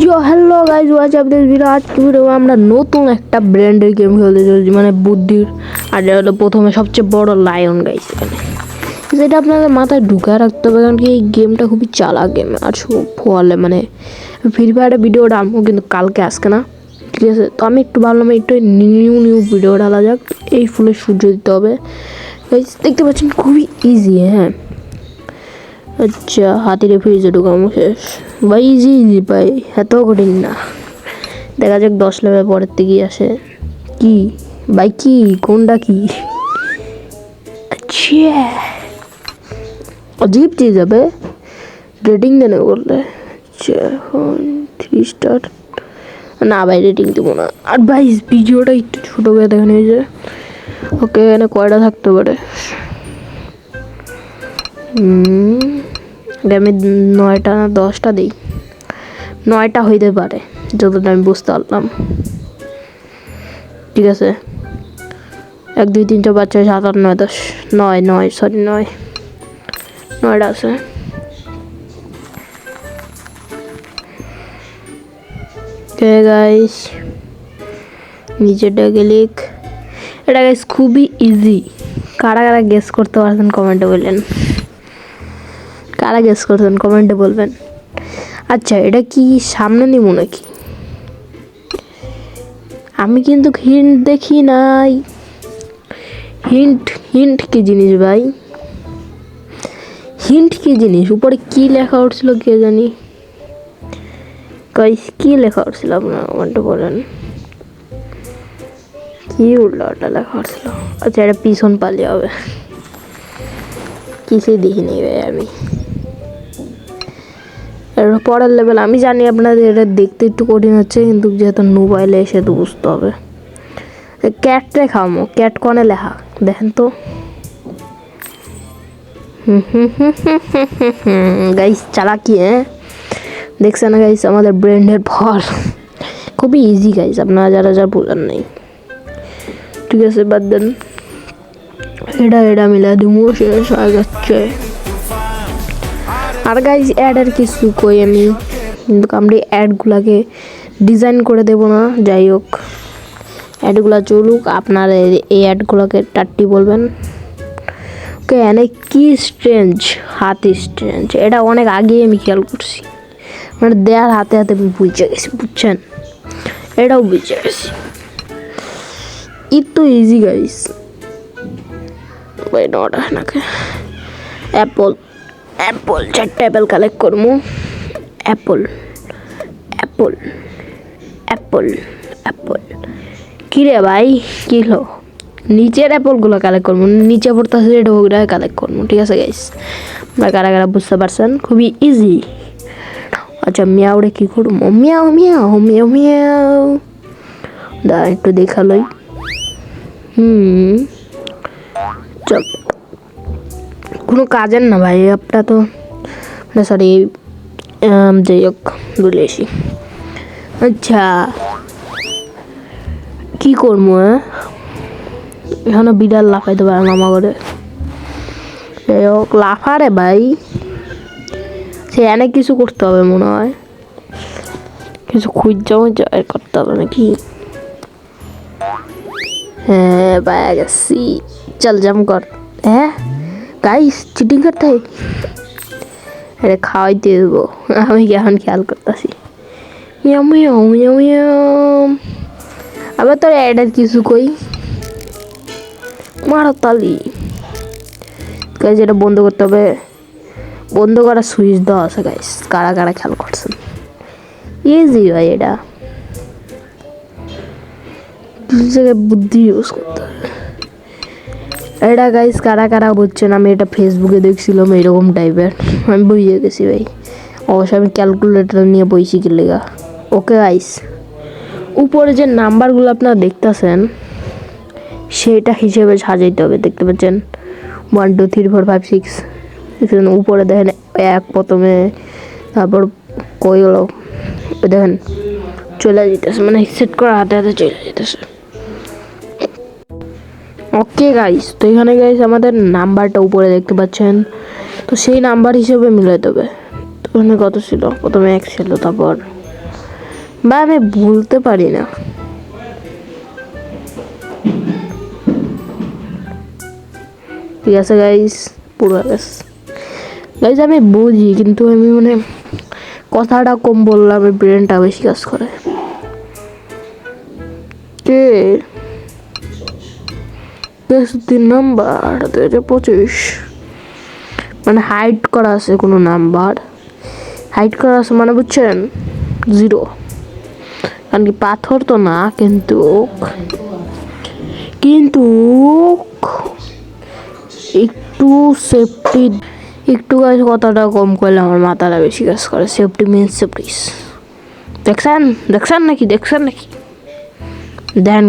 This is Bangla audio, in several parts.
Yo hello guys what's up this video. আজকে ভিডিও আমরা নতুন একটা ব্র্যান্ডের গেম খেলতে চলেছি, মানে বুদ্ধির। আর এটা হলো প্রথমে সবচেয়ে বড় লায়ন গাইস। এখানে যেটা আপনাদের মাথায় ঢুকায় রাখতে হবে, কারণ কি এই গেমটা খুবই চালাক গেম। আর ফলে মানে ফ্রি ফায়ারের ভিডিওটা আনবো, কিন্তু কালকে আজকে না, ঠিক আছে? তো আমি একটু ভাবলাম একটু নিউ ভিডিও ডালা যাক। এই ফুলে সূর্য দিতে হবে গাইস, দেখতে পাচ্ছেন খুবই ইজি। হ্যাঁ আচ্ছা, হাতিরে ফ্রিজে ঢুকানো শেষ ভাই। ইজি ইজি ভাই, এত কঠিন না। দেখা যাক 10 লেভেল পরের থেকে আসে কি ভাই, কি কোনটা কি। আচ্ছা अजीब चीज़ है बे, रेटिंग देने बोलते हैं। अच्छा 3 स्टार না ভাই, রেটিং দেবো না। আর ভাই ভিডিওটা একটু ছোটো করে দেখানো হয়েছে। ওকে, এখানে কয়টা থাকতে পারে? আমি 9টা না 10টা দিই। 9টা হইতে পারে যতটা আমি বুঝতে পারলাম, ঠিক আছে? 1 2 3 4 5 6 7 8 9 10 9 সরি 9টা আছে। গাইস নিচেটা ক্লিক। এটা গাইস খুবই ইজি। কারা কারা গেস করতে পারছেন কমেন্টে বললেন, কারা গেস করছেন কমেন্টে বলবেন। আচ্ছা এটা কি সামনে নিব নাকি? আমি কিন্তু হিন্ট দেখি নাই। হিন্ট কি জিনিস ভাই? হিন্ট কি জিনিস? উপরে কি লেখা উঠছিল কে জানি। গাইস কি লেখা উঠছিল আপনারা কমেন্টে বলেন। কি উল্টা লেখা উঠছিল? আচ্ছা এটা পিছন পালিয়ে হবে। কিছুই দেখিনি ভাই আমি। এর পরের লেভেল আমি জানি আপনাদের এটা দেখতে একটু কঠিন হচ্ছে, কিন্তু যেহেতু মোবাইলে এসে তো বুঝতে হবে। ক্যাট রেখামো, ক্যাট কনে লেখা দেখেন তো। গাইস চালাকি, হ্যাঁ দেখছেন না গাইস আমাদের ব্র্যান্ডের ফল। খুবই ইজি গাইস, আপনারা যারা বুঝেন নাই, ঠিক আছে বাদ দেন। এটা মিলা দিমু, শেষ হয়ে যাচ্ছে। আর গাইজ অ্যাডের কিছু কই আমি, কিন্তু আমরা অ্যাডগুলাকে ডিজাইন করে দেব না। যাই হোক অ্যাডগুলো চলুক, আপনারা এই অ্যাডগুলোকে টাট্টি বলবেন। ওকে এনে কি স্ট্রেঞ্জ, হাতি স্ট্রেঞ্জ, এটা অনেক আগে আমি খেয়াল করছি। মানে দেয়ার হাতে হাতে আমি বুঝে গেছি, বুঝছেন? এটাও বুঝে গেছি। তো ইজি গাইস ভাই। নটা নাকি অ্যাপল 4টা অ্যাপেল কালেক্ট করবো। অ্যাপল কিরে ভাই কি হলো? নিচের অ্যাপলগুলো কালেক্ট করবো, নিচে পড়তেছে এটা ওগুলো কালেক্ট করবো, ঠিক আছে গাইস? আপনারা কারা কারা বুঝতে পারছেন? খুবই ইজি। আচ্ছা মিয়াওরে কি করবো? মিয়াও মিয়াও মিয়াও মিয়াও, দাঁড়া একটু দেখালই। চল কোনো কাজের না ভাই আপনার তো, সরি যাই হোক বলে আসি। আচ্ছা কি করবো? এখানে বিড়াল লাফাইতে পারে না আমার ঘরে। যাই হোক লাফারে ভাই, সে অনেক কিছু করতে হবে মনে হয়, কিছু খুঁজে করতে হবে নাকি? হ্যাঁ পায়া গেছি, চল জাম কর। হ্যাঁ গাইস চিটিং করতে হয়, এটা খাওয়াইতে দেবো আমি এখন খেয়াল করতেছি। আবার তোর অ্যাডের কিছু কই মারো তালি। গাইস এটা বন্ধ করতে হবে, বন্ধ করার সুইচ দেওয়া আছে গাইস। কারা কারা খেয়াল করছেন? ইজি ভাই, এটা জায়গায় বুদ্ধি ইউজ করতে হবে। এটা গাইস কারা কারা বুঝছেন? আমি এটা ফেসবুকে দেখছিলাম এরকম টাইপের, আমি বুঝে গেছি ভাই। অবশ্যই আমি ক্যালকুলেটর নিয়ে বইছি কি লেগা। ওকে গাইস উপরে যে নাম্বারগুলো আপনারা দেখতেছেন সেটা হিসেবে সাজাইতে হবে। দেখতে পাচ্ছেন 1 2 3 4 5 6 দেখছেন? উপরে দেখেন 1 প্রথমে, তারপর কই হলো দেখেন চলে যেতেছে, মানে সেট করা হাতে হাতে চলে যেতেছে। ওকে গাইস তো এখানে গাইস আমাদের নাম্বারটা উপরে দেখতে পাচ্ছেন, তো সেই নাম্বার হিসেবে মিলাইতে হবে। তো এখানে কত ছিল? প্রথমে 1 ছিল, তারপর ভাই আমি বলতে পারি না। ঠিক আছে গাইস, পুরো গাইস আমি বুঝি, কিন্তু আমি মানে কথাটা কম বললাম, ব্রেনটা বেশি কাজ করে। কে 3 নাম্বার 25, মানে হাইড করা আছে কোনো নাম্বার, হাইড করা আছে মানে বুঝছেন 0, কারণ কি পাথর তো না, কিন্তু একটু সেফটি, একটু গাছ কথাটা কম করলে আমার মাথাটা বেশি কাজ করে। Safety means safety. দেখছেন নাকি দেখেন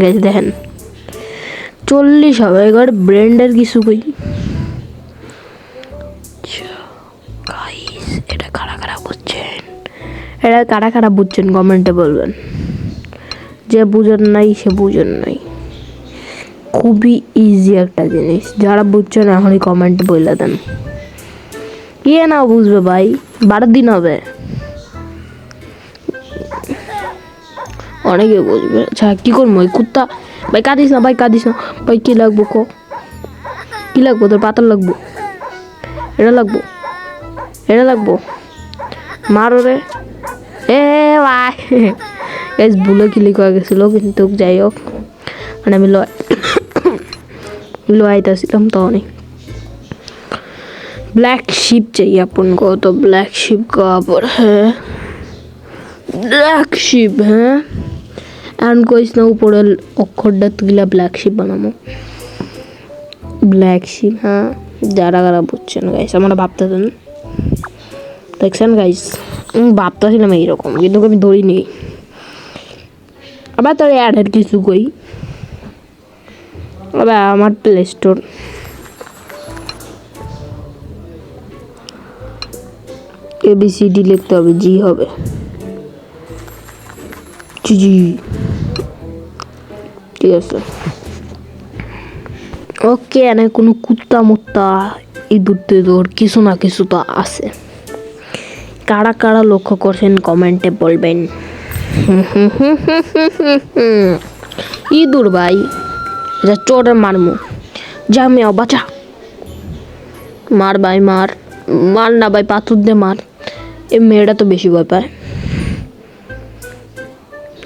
গাইস, দেখেন 40 হবে এবার। ব্র্যান্ডের কিছু কই গাইস, এটা কারা বুঝছেন কমেন্টে বলবেন। যে বুঝেন নাই সে বুঝেন নাই, খুবই ইজি একটা জিনিস। যারা বুঝছেন এখনই কমেন্টে বলে দেন। কে না বুঝবে ভাই, 12 দিন হবে, অনেকে বুঝবে। আচ্ছা কি করবো, ওই কুত্তা ভাই কাঁদিস না ভাই, ভাই কি লাগবো কি লাগবো তোর? পাথর লাগবো, এটা লাগবো মারো রে। এ ভাই ভুলে ক্লিক হয়ে গেছিলো, কিন্তু যাই হোক, মানে আমি লোয়াইতেছিলাম তখনই। ब्लैक शिप चाहिए अपन को, तो ब्लैक शिप कहाँ पर है? ब्लैक शिप है एंड कोई ना ऊपर অক্ষরটা তুইলা ব্ল্যাক শিপ বানাবো। ব্ল্যাক শিপ, হ্যাঁ যারা বুঝছেন গাইস আমরা ভাবতেছেন, দেখছেন গাইস ভাবতেছিলাম এইরকম, কিন্তু আমি ধরিনি। আবার তোর অ্যাডের কিছু কই, আবার আমার প্লে স্টোর ABCD লিখতে হবে, জি হবে, জি ঠিক আছে। ওকে, এনে কোনো কুত্তা মুত্তা ইঁদুর কিছু না কিছু তো আছে। কারা লক্ষ্য করছেন কমেন্টে বলবেন। ইঁদুর ভাই, যা চোরের মারমু, যা মেয়ে বাঁচা, মার ভাই মার না ভাই, পাথর দে মার। এই মেয়েটা তো বেশি ভয় পায়।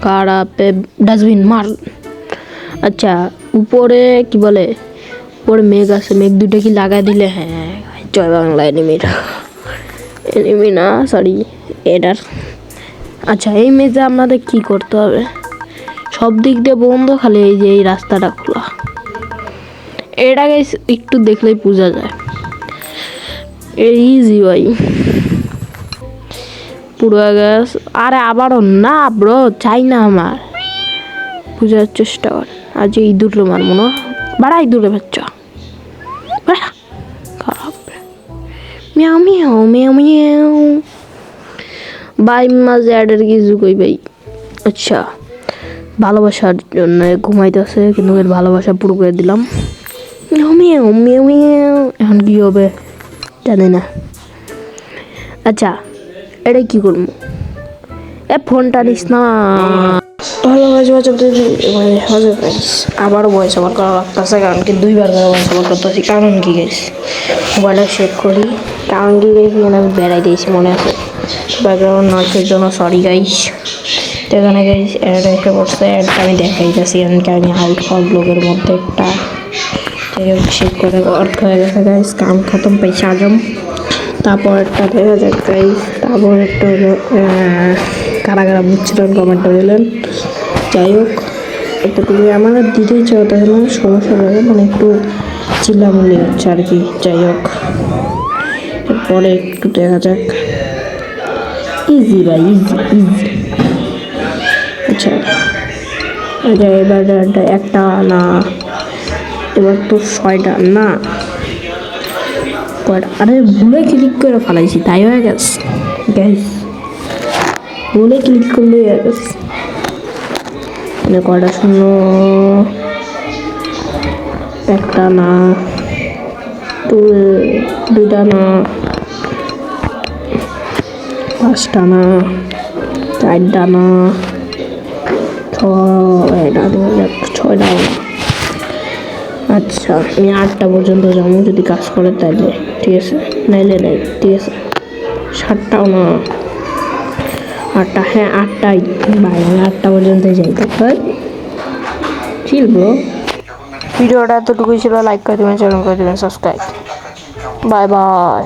কারা পে ডাস্টবিন মার। আচ্ছা উপরে কি বলে, উপরে মেঘ আছে, মেঘ দুটো কি লাগাই দিলে, হ্যাঁ জয় বাংলা এনিমি না সরি এটার। আচ্ছা এই মেজে আমাদের কি করতে হবে, সব দিক দিয়ে বন্ধ, খালি এই যে এই রাস্তাটা খোলা। এটাকে একটু দেখলেই বোঝা যায়, ইজি ভাই পুরো গ্যাস। আরে আবারও না ব্রো, চাই না আমার, বুঝার চেষ্টা কর। আজ ইঁদুরে মারবো না, বাড়া ইঁদুরে বাচ্চা খারাপ। মিয়াও মিয়াও মিয়াও মিয়াও ভাই, মাঝে অ্যাডের কিছু কই ভাই। আচ্ছা ভালোবাসার জন্য ঘুমাইতেছে, কিন্তু এর ভালোবাসা পুরো করে দিলাম। মিয়াও মিয়াও মিয়াও মিয়াও, এখন কি হবে জানি না। আচ্ছা এটা কি করবো, ফোনটা নিস না। আবারও ভয়েস ওভার করা লাগতেছে, কারণ কি 2বার করে ভয়েস ওভার করতেছি। কারণ কি গেছি মোবাইলটা সেভ করি, কারণ কি গেছি আমি বেড়াই দিয়েছি মনে আছে, ব্যাকগ্রাউন্ড নয়েসের জন্য সরি গাইস। তো এখানে গাইস অ্যাড এসে পড়ছে, অ্যাডটা আমি দেখাইতেছি, কারণ কি আমি আউট ফল ব্লগের মধ্যে একটা সেভ করে অর্থ হয়ে গেছে গাইস, কাম খতম পয়সা আজম। তারপর একটা দেখা যাক গাইস, তারপর একটা হলো কারা বুঝছিলেন কমেন্টে বললেন। যাই হোক এতটুকু আমার দিতে ইচ্ছা হতে না, সমস্যা হবে মানে একটু চিল্লামুল্লি হচ্ছে আর কি। যাই হোক এরপরে একটু দেখা যাক, ইজি ভাই ইজি। আচ্ছা এবার একটা না, এবার তো 6টা না কয়টা, আরে ভুলে ক্লিক করে ফেলাইছি তাই হয়ে গেছে গ্যাস, ভুলে ক্লিক করলে হয়ে গেছে। মানে কয়টা শূন্য, একটা না, 2টা না, 5টা না, 4টা না, ছয়টা দেওয়া যাক, ছয়টাও না। আচ্ছা আমি 8টা পর্যন্ত যাবো, যদি কাজ করে তাইলে ঠিক আছে, নাইলে নাই, ঠিক আছে। 7টাও না, 8টা, হ্যাঁ 8টাই ভাই, আমি 8টা পর্যন্তই যাই। তারপর চিল ব্রো। ভিডিওটা এতটুকুই ছিল, লাইক করে দেবেন, চ্যানেল করে দেবেন, সাবস্ক্রাইব। Bye bye.